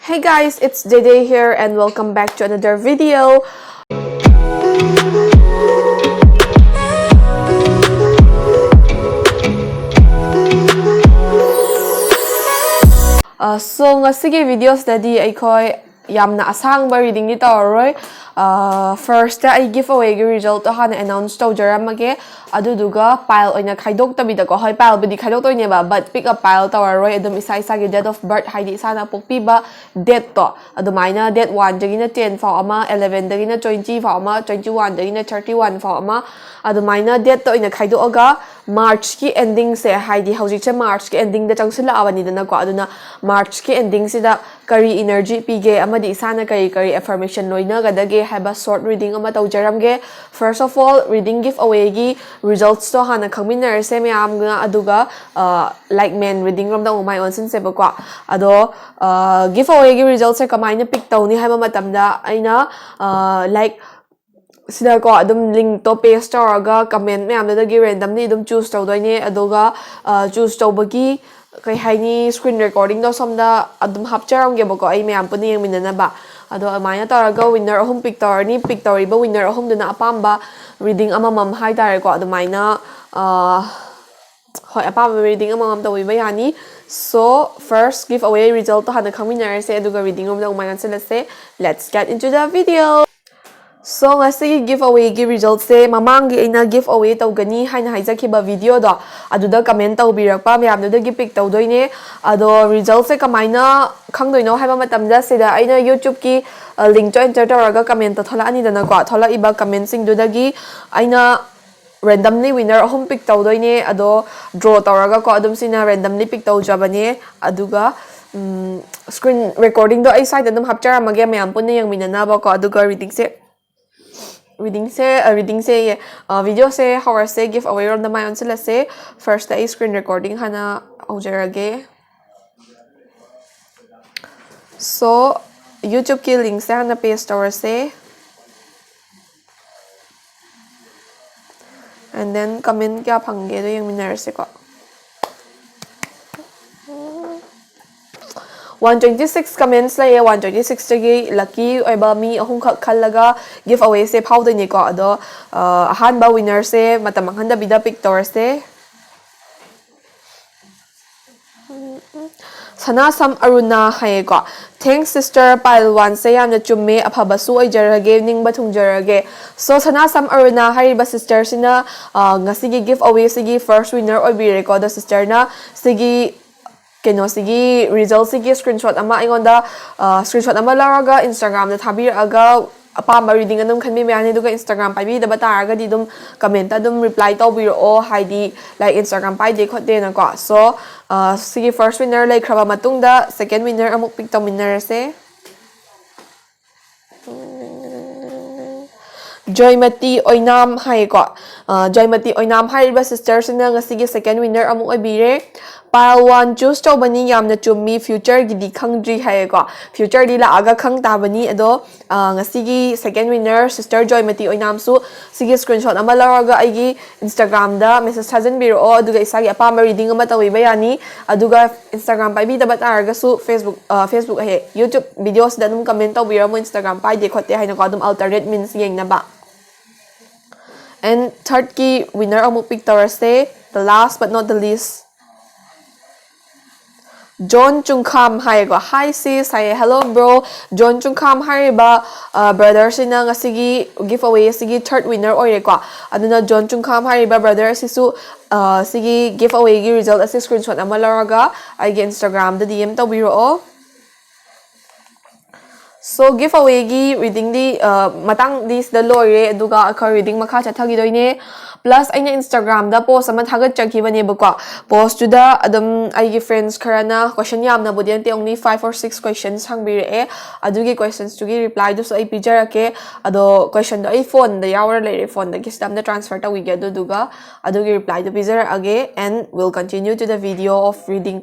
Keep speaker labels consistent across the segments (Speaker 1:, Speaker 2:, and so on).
Speaker 1: Hey guys, it's Dede here and welcome back to another video. So ngasigi video study aikoi yamna asangba reading ni tawroi. First I giveaway gi result to hana announce tawjaramage aduduga pile oina khaidok tabida ko hoi pile budi khaidok toine ba but pick up pile tawroi adum isa isa gi date of birth haidi sana pokpiba date to adumaina date 1 dagina 10 fa ama 11 dagina 20 fa ama 21 dagina 31 fa ama adumaina date to ina khaidoga March ki ending se haidi hauji che March ki ending da changsila awani dana ko aduna March ki ending sida kari energy pige amadi isana kari affirmation loina gadage have a short reading ama tawjaramge. First of all, reading giveaway gi results to hana khangminar se mayam nga aduga like men reading rom da umai on sin se ba ko ado giveaway gi results se kamaina pick tawni haiba matamda aina like sida ko adum link to paste tawraga comment mayam da gi randomly adum choose tawdoine aduga choose tawbagi kai haini screen recording do somda adum hapcharamge ba ko ai mayam puni yengminana ba ado amaya tawraga winner ahum pick tawrni pick tawriba winner ahum duna apamba reading amamam hai tare ko adumaina hoi apamba reading amamam tawiba yani. So first giveaway result to hana khangminare se aduga reading rom da umayan sila se. Let's get into the video. So ngasi giveaway gi result se mamang gi ina giveaway tawgani haina haijakhiba video do aduda comment tawbirakpa mayam da gi pick tawdoine ado result se kamaina khangdoino haiba matamda sida aina YouTube ki link to enter tawraga comment to thola ani dana ko thola iba comment sing dudagi aina randomly winner ahum pick tawdoine ado draw tawraga ko adum sina randomly pick tawjabane aduga screen recording do ai side adum hapcharamage mayam punna yangminana ba ko aduga reading se video se horror se giveaway rom da mayon sila se first the screen recording hana aujarage. So YouTube ki link se hana paste tawar se and then comment kya phangge do yengminar se ko 126 comments laye 126 tagi lucky oiba mi ahung khallaga giveaway se phawdani ko ado ahanba winner se matamanghan da bida picture se Sana Sam Aruna hai ko thanks sister pile 1 se yamna chumme aphabasu oijarage ningba thungjarage. So Sana Sam Aruna hariba sister sina ngasigi giveaway sigi first winner oibire ko the sister na sigi keno sigi result sigi screenshot ama ingonda screenshot ama laraga Instagram da thabiraga apamba reading anum khanbi mayani duga Instagram paibi da bataraga di dum comment adum reply tawbiro haidi like Instagram pai de khote na ko. So sigi first winner like khaba matungda second winner amuk pick winner se Joymati Oinam hai ko Joymati Oinam hariba sister sina ngasigi second winner amuk oibire. Pile 1 choose tawbani yamna chummi future gidi khangdri hai ko future di la aga khang tabani ado ngasigi second winner sister Joymati Oinam su sigi screenshot ama laraga aigi Instagram da message thajan biro aduga isagi apama reading ama tawiba yani aduga Instagram pai bi da bataraga su Facebook he YouTube videos da num comment tawbira mo Instagram pai de khote haina ko adum alternate means yengna ba. And third ki winner amuk pick tawrase the last but not the least John Chungkham hai ko hi sis hi hello bro John Chungkham hai ba brother sina ngasigi giveaway sigi third winner oire ko aduna John Chungkham hai ba brother sisu sigi giveaway gi result asi screenshot ama laraga aigi Instagram da DM tawbiro. So giveaway gi reading di matang this the loire aduga akha reading makha chathagi doine plus aina Instagram da post ama thagat chakibane bako post to da adum aigi friends kharana question yamna bodian te only 5 or 6 questions hangbire adugi questions to gi reply do so ai pijarake ado question do ai phone da yawer le phone da gistam da transfer ta wige duga adugi reply do pijar age and we'll continue to the video of reading.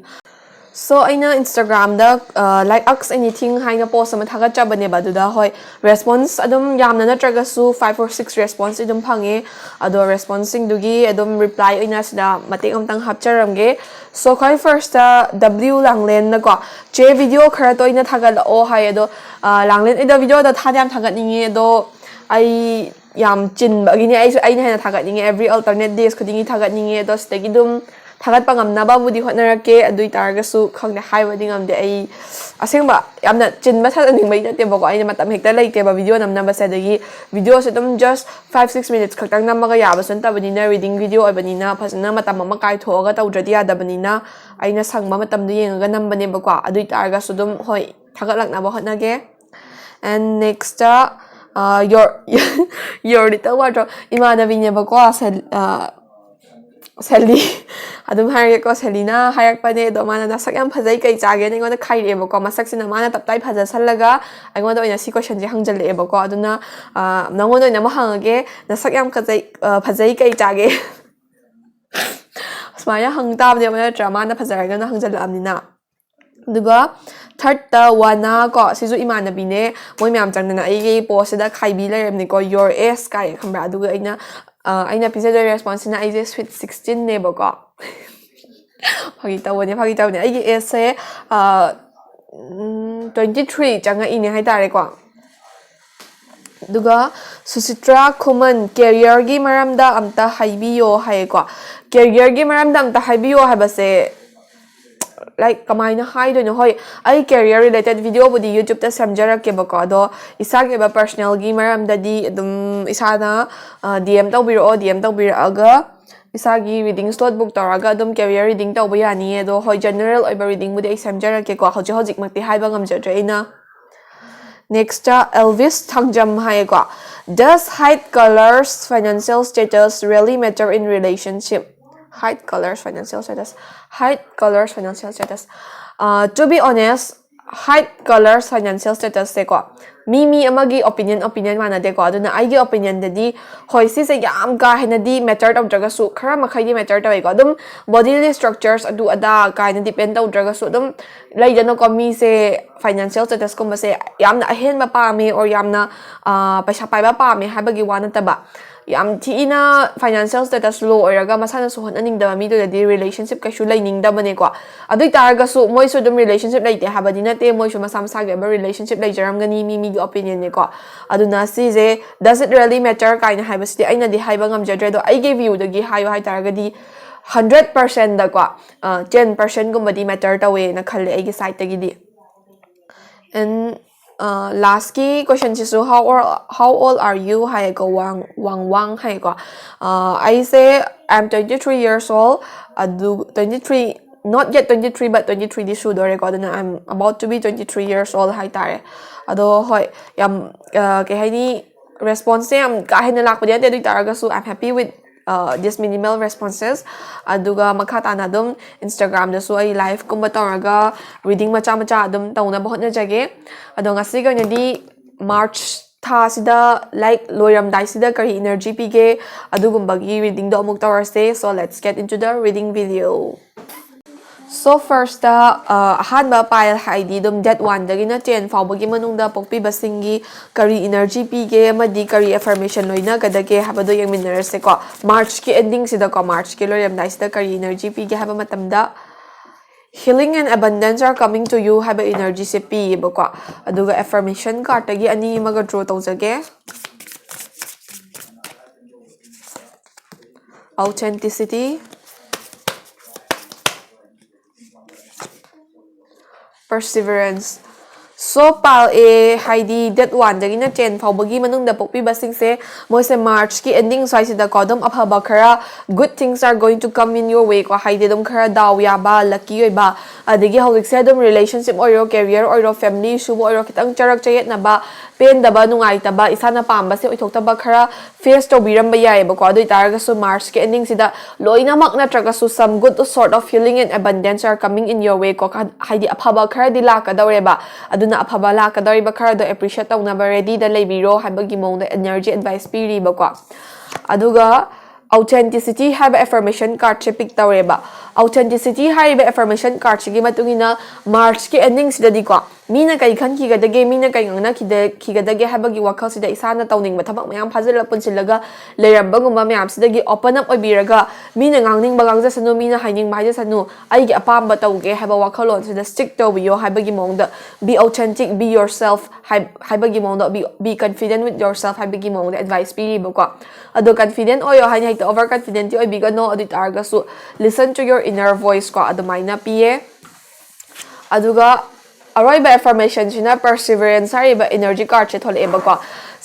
Speaker 1: So aina Instagram da like ask anything haina post sama thagat chabane ba duda hoi response adum yamna natraga su 5 or 6 response idum phange ado responsing dugi adum reply oina sida matik amtang hapcharamge so khoi first w langlen na ko che video khara toina thagal o hai ado langlen ida video da thadam thagat ningi ado ai yam chin ba gini ai aina thagat ningi every alternate days khudingi thagat ningi ado stegi dum thagat pangam na ba budi hotnarake adui targasu khangna haiwa dingam de ai asengba yamna chinba thadaning mai nate ba ko aina matam hekta leite ba video namna ba sadagi video se dum just 5-6 minutes khaktang namaga yaba sun tabani na reading video abani na phasna matam ma kai thoga tawdradi adabani na aina sangma matam du yenga nambane ba ko adui targasu dum hoi thagat lakna ba hotnage and next your little wardrobe imana binya ba ko Sally adum hayak ko Selina hayak pa ne do mana nasak yam phajai kai chage ne ngona khai re ba ko masak sina mana taptai phaja sallaga aingoda oina si question ji hangjal le ba ko aduna nangoda oina ma hangage nasak yam phajai kai chage smaya hang tab ne mana drama na phajaraga na hangjal amnina duga third ta wana ko sizu imanabi ne moi myam changna na ai post da khai bi le ni ko your s kai khambra duga aina pizza response na ai sweet 16 ne ba ko phagi tawne ai s se 23 changa ine hai tare ko duga Susitra Kuman career gi maramda amta haibiyo hai ko career gi maramda amta haibiyo hai ba se like kamaina hai do no hoi ai career related video budi YouTube ta samjara ke ba ko do isa ke ba personal gi maram da di dum isa na DM tawbira aga isa gi reading slot book taraga dum career reading tawba yani do hoi general oi ba reading budi samjara ke ko hojik makti hai ba ngam jadra ina next Elvis Thangjam hai ko does height colors financial status really matter in relationship height colors financial status to be honest height colors financial status se ko mi amagi opinion mana de ko aduna ai gi opinion de di hoi si se yam ka hena di matter of draga su khara makhai di matter tawi ko dum bodily structures adu ada ka na depend of draga su dum lai jano ko mi se financial status ko ma se yamna ahen ma pa me or yamna paisa pai ba pa me habagi wana taba yam thina financial status low oraga masana su hon aning da mi do di relationship ka shu laining da bane ko adui targa su moi su dum relationship laite habadi na te moi su masam sa ga relationship lai jaram gani mi opinion ne ko aduna si je does it really matter kind habasti aina di haiba ngam jadre do ai ge view da gi hayo hai targa di 100% da ko 10% gumbadi matter ta we na khalle ai gi side ta gi di and last key question is how old are you hai go wang hai go I say I'm 23 years old adu 23 not yet 23 but 23 this should record and I'm about to be 23 years old hai tare ado hoi yam ke hai ni response am ka hena lak padi ante taraga su I'm happy with this minimal responses aduga makata na dum Instagram da su ai live kumba taraga reading macha adum tauna bahot na jage ado ngasi ga di March tha sida like loyam dai sida kari energy pige adugumba gi reading do amuk tawarse so let's get into the reading video. So first ahanba pile haidi dum that one dagina 10 fawbagi manungda pokpi basingi kari energy pige amadi kari affirmation loina gadage habado yangminarase ko March ki ending sida ko March ki loyam dai sida kari energy pige haba matamda healing and abundance are coming to you haba energy se pi bako aduga affirmation card tagi ani maga draw tawjage authenticity, perseverance. So pal haidi that one dagina 10 fawbagi manungda pokpi basing se moise March ki ending sai sida kodom aphaba khara good things are going to come in your way ko haidi dum khara daw ya ba lucky oi ba adigi hawik se dum relationship or your career or your family issue or kitang charak chayet na ba pen da ba nungai ta ba isana pamba se oithok ta ba khara face to biram ba yai ba ko adoi targa so March ki ending sida loina mak na traga so some good sort of healing and abundance are coming in your way ko haidi aphaba khara dila ka dawre ba aduna aphaba la ka dawre ba khara do appreciate taw na ba ready da leibiro habagi mong da energy advice piri ba ko aduga authenticity haiba affirmation card che pick tawreba authenticity haiba affirmation card chi matungina March ki ending sidadi ko mina kai khan ki gadage mina kai ngna ki gadage haiba gi wakhal sida isana tawning ba thabak mayam phajala punsilaga leramba gumba mayam sidagi open up obiraga mina ngangning ba gangja sanu mina haining ba ja sanu ai gi apam ba tawge haiba wakhalon sida stick to biyo haiba gi mongda be authentic be yourself haiba gi mongda be confident with yourself haiba gi mongda advice piri ba ko ado confident oyo hai hai overconfident oi biga no adi targa su listen to your inner voice ko adumaina pie aduga aroiba affirmation sina perseverance hariba energy card che thole ba ko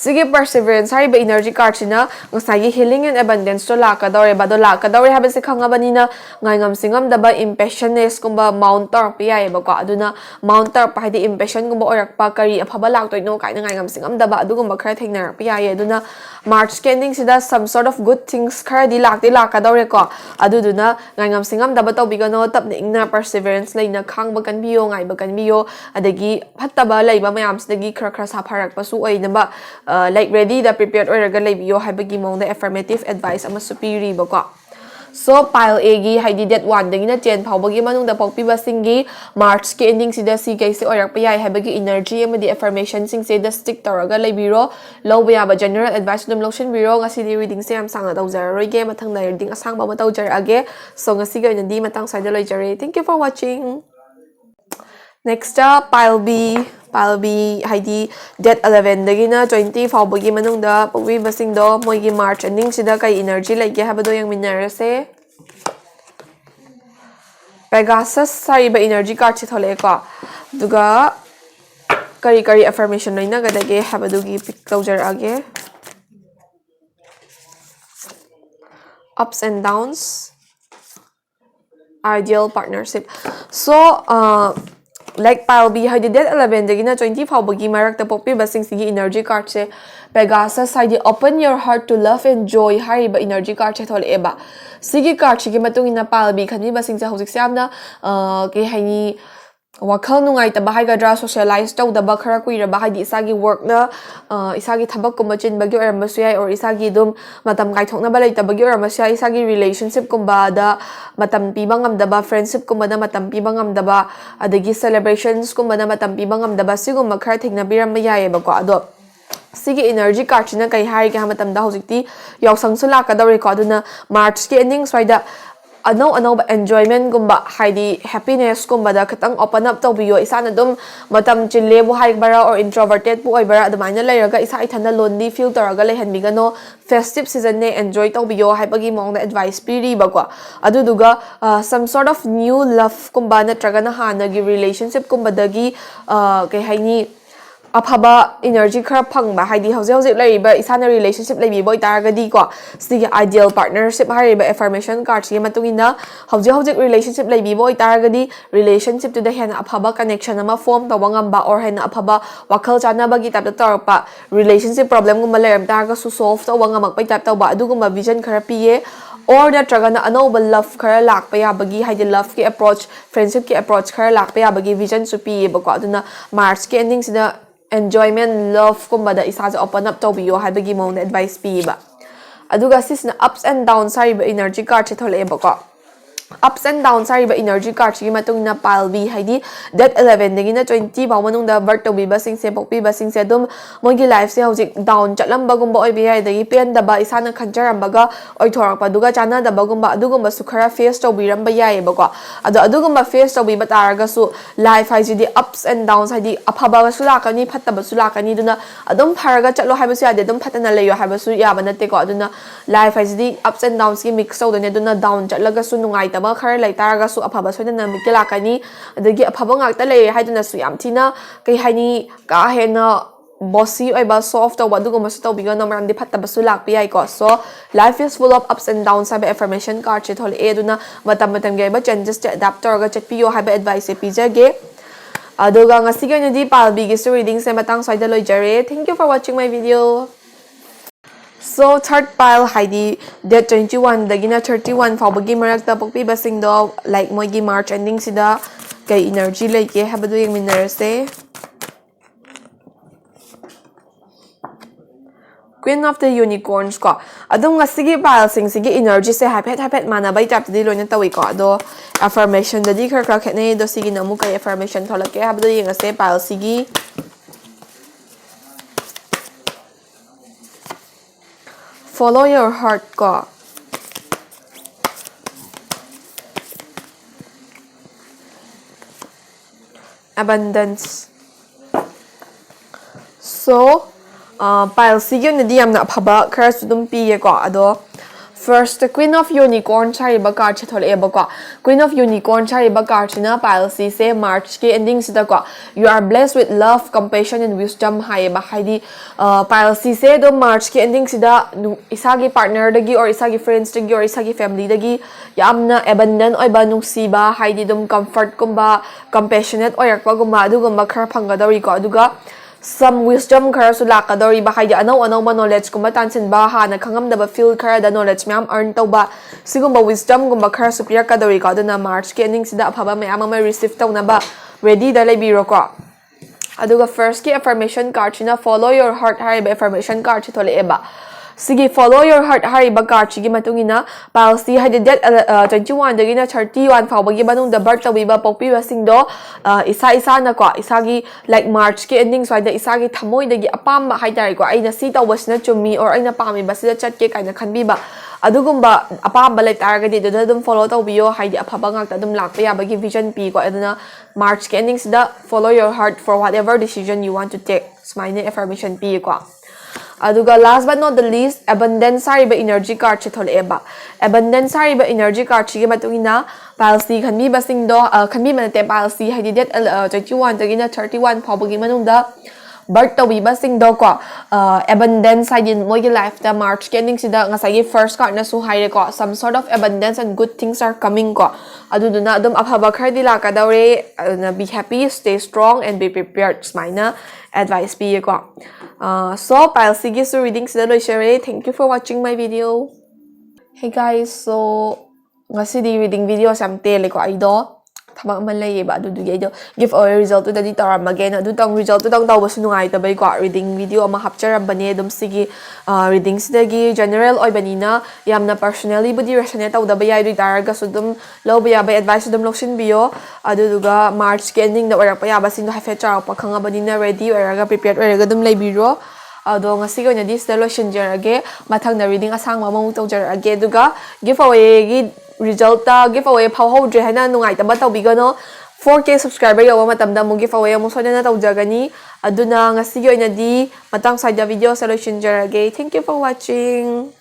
Speaker 1: sige perseverance hariba energy card sina ngasai healing and abundance to lakadore ba do lakadore habe se khangabani na ngai ngam singam daba impatience kumba mount tor pi ba ko aduna mount tor pa hidi impatient kumba orakpa kari afaba laktoi no kai na ngai ngam singam daba adugumba khara thengna pi aduna March scanning sida some sort of good things khara di lakadore ko aduduna ngai ngam singam daba to biga no tap na perseverance leina khangba kan biyo ngai ba kan biyo adagi phattaba leiba mayam sidagi khara sa pharak pasu oinaba like ready the prepared oraga leibiyo haibagi mongda affirmative advice ama supiri bako so pile A gi haidi that 1 dagi na 10 phawbagi manungda pokpiba singi March ki ending sida si kaisi orak pa yai haibagi energy amadi affirmation sing se the stick toraga leibiro low ya ba general advice dum lotion biro ngasi di reading se am sanga tawjar roi ge mathang na reading asang ba tawjar age so ngasi ga ndi matang side loijare thank you for watching. Next up, pile B haidi date 11 dagina 20 fawbagi manungda pogwi basingdo moigi March ending sida kai energy like habado yang minarase Pegasus sariba energy card chi thole ko duga kari affirmation loina gadage habadugi pick tawjar age ups and downs ideal partnership so like pile B haidi date 11 dagina 20 fawbagi marak ta pokpi basing sigi energy card che Pegasus haidi open your heart to love and joy hariba energy card che thole eba sigi card chi gi matungina pile B khani basing se hojik samna ke haini wakhal nungai ta bahai gadra socialize to da bakhara kuira bahai di isagi work na isagi thabak ko machin bagi or masuyai or isagi dum matam kai thokna balai ta bagi or masuyai isagi relationship kumba da matam pibangam da ba friendship kumba da matam pibangam da ba adagi celebrations kumba da matam pibangam da ba sigum makhara thekna biram yaye ba ko ado sigi energy card china kai hari ga matam da hojikti yausang sula ka dawre ko aduna March ki ending swaida ano enjoyment gumba haidi happiness gumba da katang open up to biyo isana dum matam chille bu hai bara or introverted bu oi bara adamaina leiraga isa ithana lonely feel toraga lehan bigano festive season ne enjoy to biyo haibagi mongda advice piri bagwa aduduga some sort of new love gumba na tragana hana gi relationship gumba dagi kai haini afaba energy khara phangba haidi hauze laiba isana relationship laibi boy taragadi ko sigi ideal partnership hariba affirmation card si matungina hauze relationship laibi boy taragadi relationship to the hena afaba connection ama form tawangam ba or hena afaba wakhal chana bagi tap tarpa relationship problem gum leram targa su solve tawangam pai tap tawba aduguma vision khara piye or na tragana anoba love khara lak pa ya bagi haidi love ki approach friendship ki approach khara lak pa ya bagi vision su piye ba ko aduna March ki ending sida enjoyment love kumbada isa sa open up to biyo haibagi mo na advice pi ba aduga sis na ups and downs hariba energy card che thole ba ko ups and downs hariba energy card chi matung na pile B haidi that 11 dagina 20 ba manung da birth to bi basing se pokpi basing se dum mogi life se hojik down chatlam bagumba oi bi hai dagi pen da ba isa na khanjaram baga oi thorak pa duga chana da bagumba adugumba su khara face to bi ram ba yai ba ko adugumba face to bi bataraga su life hai di ups and downs haidi aphaba su la kani phattaba su la kani duna adum pharaga chatlo haiba su ade dum phatana leyo haiba su ya ba nate ko aduna life hai di ups and downs ki mix to dune duna down chatlaga su nungai ba khara lai taraga su afaba soidana mikela kani adagi afaba ngakta lei haiduna su yam thina kai haini ka hena bossy oiba soft to badu goma su to biga number andi phatta basu lak pi ai ko so life is full of ups and downs have affirmation card che thol e duna matam ge ba changes to adapt to chat pi yo have advice pi jage aduga ngasi ge ni pal bi ge reading se matang soida loi jare thank you for watching my video. So third pile haidi date 21 dagina 31 fawbagi marakta pokpi basing do like moigi March ending sida kay energy like habadu yung minarase Queen of the Unicorns ko. Adong ngasigi pile sige energy se hapet manabay tap di loina tawi ko ado affirmation da di kar khetne do sige namu kay affirmation tholake habdo yeng ase pile sige follow your heart ko. Abundance. So pile sige na di amna phaba khara sudum piye ko ado first the Queen of Unicorn chari ba card chethol e ba ko Queen of Unicorn chari ba card china pile si se March ke ending sida ko you are blessed with love compassion and wisdom hai ba haidi pile si se do March ke ending sida isagi partner dagi or isagi friends dagi or isagi family dagi yamna abundant oi ba nung si ba haidi dum comfort kumba compassionate oyak pa gumba du gumba khara phangadori ko aduga some wisdom khara su lakadori ba haidi anau ba knowledge kumba tansin ba ha na khangam da ba feel khara da knowledge myam earn to ba sigumba wisdom gumba khara su priya kadori ka na March ke ending sida phaba myam ma receive taw na ba ready da lebiro ko aduga first ki affirmation card china follow your heart hari ba affirmation card chi thole eba sige follow your heart hari ba card chi gi matungina policy hadi date 21 dagina 31 fawba gi banung da birth tawi ba pokpi ba singdo isa na ko isagi like March ki ending so da isagi thamoi dagi apam ba haidai ko aina si tawbasna chumi or aina pami ba sida chat ke kaina khanbi ba adugumba apam ba lai targadi do dum follow tawbiyo haidi aphaba ngak dum lakpa ya ba gi vision pi ko aduna March ki ending sida follow your heart for whatever decision you want to take smile affirmation pi ko aduga last but not the least abundance sari ba energy card chi thole eba abundance sari ba energy card chi gi matungina policy khanbi ba singdo khanbi manate policy haidi date 21 dagina 31 phawbagi manungda birth tawi ba singdo ko abundance haidi moi gi life da March ending sida ngasai first card na su haire ko some sort of abundance and good things are coming ko aduduna adum aphaba khardi la ka daure be happy stay strong and be prepared smaina advice pi ko so pile sige su reading sida loi share thank you for watching my video. Hey guys, so ngasi di reading video sam tele ko aido thabak man lay ba adu gi aido give away result to dadi taram again adu tang result to tang taw basu nungai ta bai ko reading video ama hapcharam bane dum sige reading sida gi general oi banina yamna personally budi resonate taw da bai ai dar ga sudum lo ba ya bai advice dum lokshin bio adu duga March ending da orak pa ya ba sin do ha fe cha pa khanga banina ready oraga prepared oraga dum lay biro ado ngasi ko na dis solution jarage mathang na reading asang mamang to jarage duga giveaway gi result ta giveaway phau ho je hana nungai ta ba taw bigano 4k subscriber yawa matamda mo giveaway mo so na taw jagani aduna ngasi ko na di matang sa video solution jarage thank you for watching.